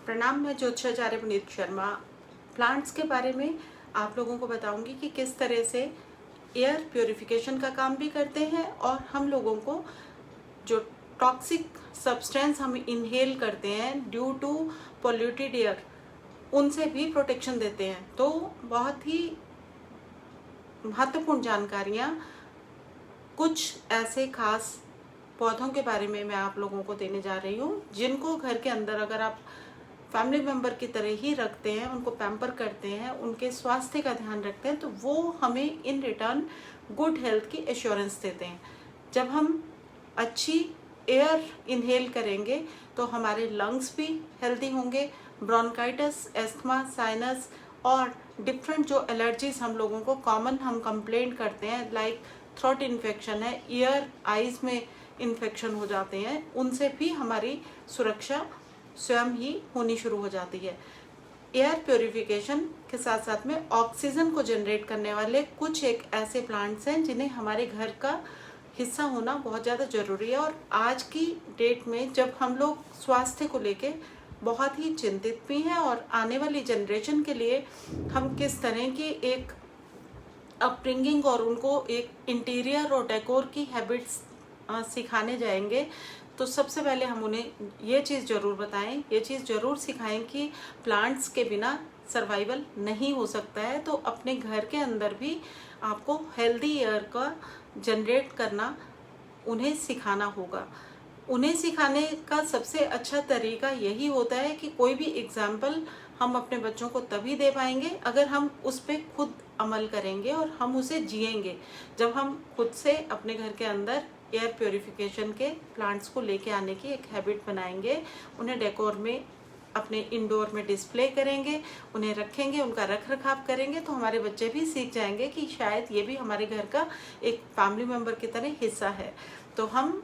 प्रणाम, मैं ज्योतिषाचार्य पुनीत शर्मा प्लांट्स के बारे में आप लोगों को बताऊंगी कि किस तरह से एयर प्योरिफिकेशन का काम भी करते हैं और हम लोगों को जो टॉक्सिक सब्सटेंस हम इनहेल करते हैं ड्यू टू पॉल्यूटेड एयर उनसे भी प्रोटेक्शन देते हैं। तो बहुत ही महत्वपूर्ण जानकारियाँ कुछ ऐसे खास पौधों के बारे में मैं आप लोगों को देने जा रही हूँ जिनको घर के अंदर अगर आप फैमिली मेम्बर की तरह ही रखते हैं, उनको पैम्पर करते हैं, उनके स्वास्थ्य का ध्यान रखते हैं, तो वो हमें इन रिटर्न गुड हेल्थ की एश्योरेंस देते हैं। जब हम अच्छी एयर इनहेल करेंगे तो हमारे लंग्स भी हेल्दी होंगे। ब्रोंकाइटिस, एस्थमा, साइनस और डिफरेंट जो एलर्जीज हम लोगों को कॉमन हम कंप्लेंट करते हैं, लाइक थ्रोट इन्फेक्शन है, ईयर आइज में इन्फेक्शन हो जाते हैं, उनसे भी हमारी सुरक्षा स्वयं ही होनी शुरू हो जाती है। एयर प्योरिफिकेशन के साथ साथ में ऑक्सीजन को जनरेट करने वाले कुछ एक ऐसे प्लांट्स हैं जिन्हें हमारे घर का हिस्सा होना बहुत ज़्यादा ज़रूरी है। और आज की डेट में जब हम लोग स्वास्थ्य को लेके बहुत ही चिंतित भी हैं और आने वाली जनरेशन के लिए हम किस तरह की एक अपब्रिंगिंग और उनको एक इंटीरियर और डेकोर की हैबिट्स सिखाने जाएंगे, तो सबसे पहले हम उन्हें ये चीज़ ज़रूर बताएं, ये चीज़ ज़रूर सिखाएं कि प्लांट्स के बिना सर्वाइवल नहीं हो सकता है। तो अपने घर के अंदर भी आपको हेल्दी एयर का जनरेट करना उन्हें सिखाना होगा। उन्हें सिखाने का सबसे अच्छा तरीका यही होता है कि कोई भी एग्जाम्पल हम अपने बच्चों को तभी दे पाएंगे अगर हम उस पर खुद अमल करेंगे और हम उसे जिएंगे। जब हम खुद से अपने घर के अंदर एयर प्योरिफिकेशन के प्लांट्स को लेके आने की एक हैबिट बनाएंगे, उन्हें डेकोर में अपने इंडोर में डिस्प्ले करेंगे, उन्हें रखेंगे, उनका रख रखाव करेंगे, तो हमारे बच्चे भी सीख जाएंगे कि शायद ये भी हमारे घर का एक फैमिली मेम्बर की तरह हिस्सा है। तो हम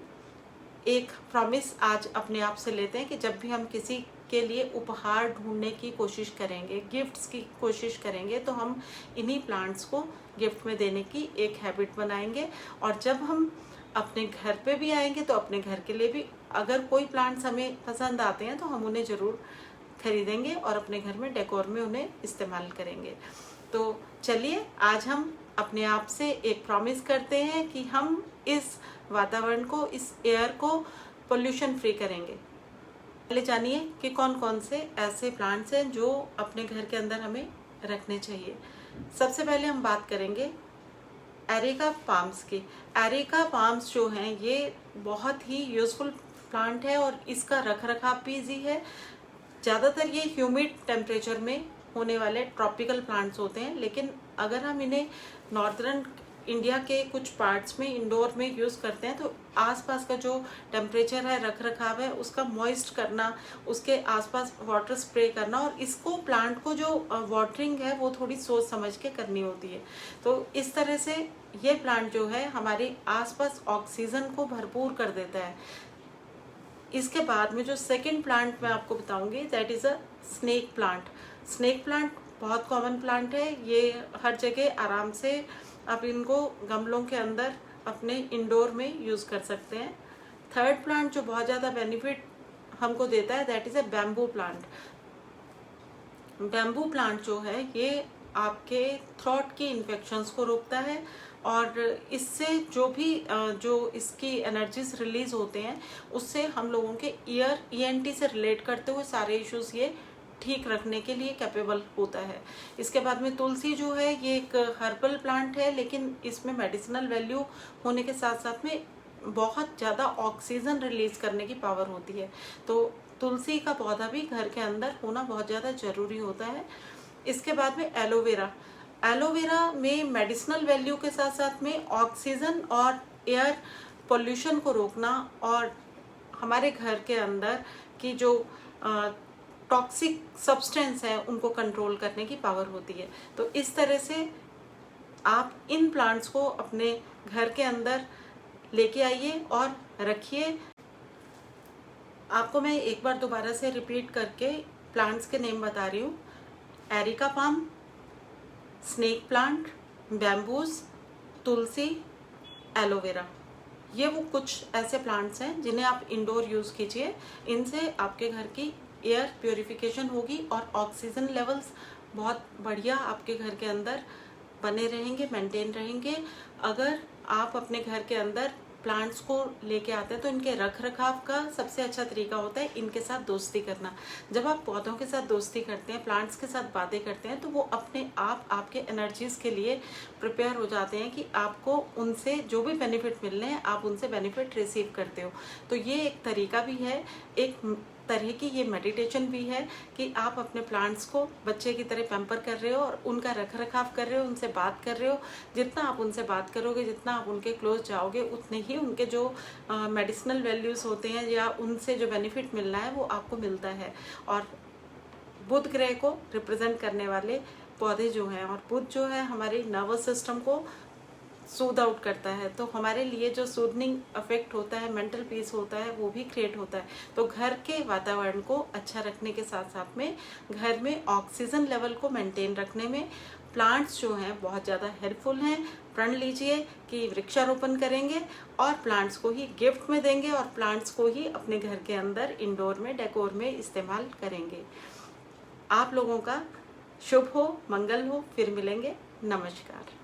एक प्रॉमिस आज अपने आप से लेते हैं कि जब भी हम किसी के लिए उपहार ढूंढने की कोशिश करेंगे, गिफ्ट्स की कोशिश करेंगे, तो हम इन्हीं प्लांट्स को गिफ्ट में देने की एक हैबिट बनाएंगे। और जब हम अपने घर पे भी आएंगे तो अपने घर के लिए भी अगर कोई प्लांट्स हमें पसंद आते हैं तो हम उन्हें ज़रूर खरीदेंगे और अपने घर में डेकोर में उन्हें इस्तेमाल करेंगे। तो चलिए आज हम अपने आप से एक प्रॉमिस करते हैं कि हम इस वातावरण को, इस एयर को पोल्यूशन फ्री करेंगे। पहले जानिए कि कौन कौन से ऐसे प्लांट्स हैं जो अपने घर के अंदर हमें रखने चाहिए। सबसे पहले हम बात करेंगे एरिका पाम्स की। एरिका पाम्स जो हैं ये बहुत ही यूज़फुल प्लांट है और इसका रख रखाव भी ईजी है। ज़्यादातर ये ह्यूमिड टेम्परेचर में होने वाले ट्रॉपिकल प्लांट्स होते हैं, लेकिन अगर हम इन्हें नॉर्दर्न इंडिया के कुछ पार्ट्स में इंडोर में यूज़ करते हैं तो आसपास का जो टेम्परेचर है, रख रखाव है, उसका मॉइस्ट करना, उसके आसपास वाटर स्प्रे करना और इसको प्लांट को जो वाटरिंग है वो थोड़ी सोच समझ के करनी होती है। तो इस तरह से ये प्लांट जो है हमारे आसपास ऑक्सीजन को भरपूर कर देता है। इसके बाद में जो सेकेंड प्लांट मैं आपको बताऊंगी that is a snake plant. Snake plant बहुत कॉमन प्लांट है, ये हर जगह आराम से आप इनको गमलों के अंदर अपने इंडोर में यूज़ कर सकते हैं। थर्ड प्लांट जो बहुत ज़्यादा बेनिफिट हमको देता है that is a bamboo plant. Bamboo plant जो है ये आपके थ्रोट की इन्फेक्शंस को रोकता है और इससे जो भी जो इसकी एनर्जीज रिलीज होते हैं उससे हम लोगों के ईयर ENT से रिलेट करते हुए सारे इश्यूज ये ठीक रखने के लिए कैपेबल होता है। इसके बाद में तुलसी जो है ये एक हर्बल प्लांट है, लेकिन इसमें मेडिसिनल वैल्यू होने के साथ साथ में बहुत ज़्यादा ऑक्सीजन रिलीज करने की पावर होती है। तो तुलसी का पौधा भी घर के अंदर होना बहुत ज़्यादा ज़रूरी होता है। इसके बाद में एलोवेरा। एलोवेरा में मेडिसिनल वैल्यू के साथ साथ में ऑक्सीजन और एयर पोल्यूशन को रोकना और हमारे घर के अंदर की जो टॉक्सिक सब्सटेंस है उनको कंट्रोल करने की पावर होती है। तो इस तरह से आप इन प्लांट्स को अपने घर के अंदर लेके आइए और रखिए। आपको मैं एक बार दोबारा से रिपीट करके प्लांट्स के नेम बता रही हूँ। Areca palm, snake plant, bamboos, तुलसी, एलोवेरा। ये वो कुछ ऐसे प्लांट्स हैं जिन्हें आप इंडोर यूज़ कीजिए। इनसे आपके घर की एयर प्योरिफिकेशन होगी और ऑक्सीजन लेवल्स बहुत बढ़िया आपके घर के अंदर बने रहेंगे, मेंटेन रहेंगे। अगर आप अपने घर के अंदर प्लांट्स को लेके आते हैं तो इनके रख रखाव का सबसे अच्छा तरीका होता है इनके साथ दोस्ती करना। जब आप पौधों के साथ दोस्ती करते हैं, प्लांट्स के साथ बातें करते हैं, तो वो अपने आप आपके एनर्जीज के लिए प्रिपेयर हो जाते हैं कि आपको उनसे जो भी बेनिफिट मिलने हैं आप उनसे बेनिफिट रिसीव करते हो। तो ये एक तरीका भी है, एक तरह की ये मेडिटेशन भी है कि आप अपने प्लांट्स को बच्चे की तरह पैम्पर कर रहे हो और उनका रख रखाव कर रहे हो, उनसे बात कर रहे हो। जितना आप उनसे बात करोगे, जितना आप उनके क्लोज जाओगे, उतने ही उनके जो मेडिसिनल वैल्यूज़ होते हैं या उनसे जो बेनिफिट मिलना है वो आपको मिलता है। और बुध ग्रह को रिप्रेजेंट करने वाले पौधे जो हैं, और बुध जो है हमारे नर्वस सिस्टम को सूद आउट करता है, तो हमारे लिए जो सूदनिंग इफेक्ट होता है, मेंटल पीस होता है, वो भी क्रिएट होता है। तो घर के वातावरण को अच्छा रखने के साथ साथ में घर में ऑक्सीजन लेवल को मेंटेन रखने में प्लांट्स जो हैं बहुत ज़्यादा हेल्पफुल हैं। प्रण लीजिए कि वृक्षारोपण करेंगे और प्लांट्स को ही गिफ्ट में देंगे और प्लांट्स को ही अपने घर के अंदर इंडोर में, डेकोर में इस्तेमाल करेंगे। आप लोगों का शुभ हो, मंगल हो। फिर मिलेंगे। नमस्कार।